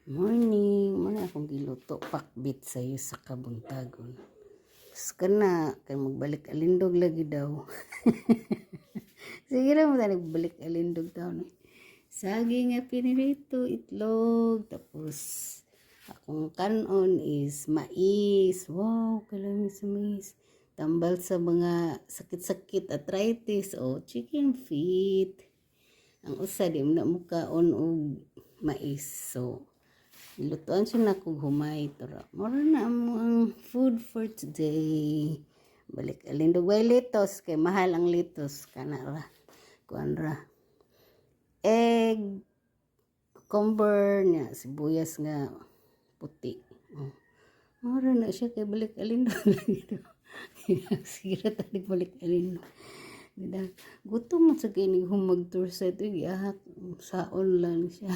Morning, muna akong giluto pakbit sa'yo sa kabuntagon. Kana, kay magbalik alindog lagi daw. Sige na mo na nagbalik alindog daw. Saging nga pinirito, itlog, tapos akong kanon is mais. Wow, kalamis sa mais. Tambal sa mga sakit-sakit, arthritis, o chicken feet. Ang usa, di mo na mukaon og mais. So, lutuan siya na kung humay. Mura na ang food for today. Balik alindog. Way litos. Kay mahal ang litos. Kanara. Kuanra. Egg. Cucumber niya. Sibuyas nga puti. Mura na siya. Kay balik alindog lagi. Sira tanig balik alindog. Gutom mo sa kinig humag tour sa ito. Ihak. Saon lang siya.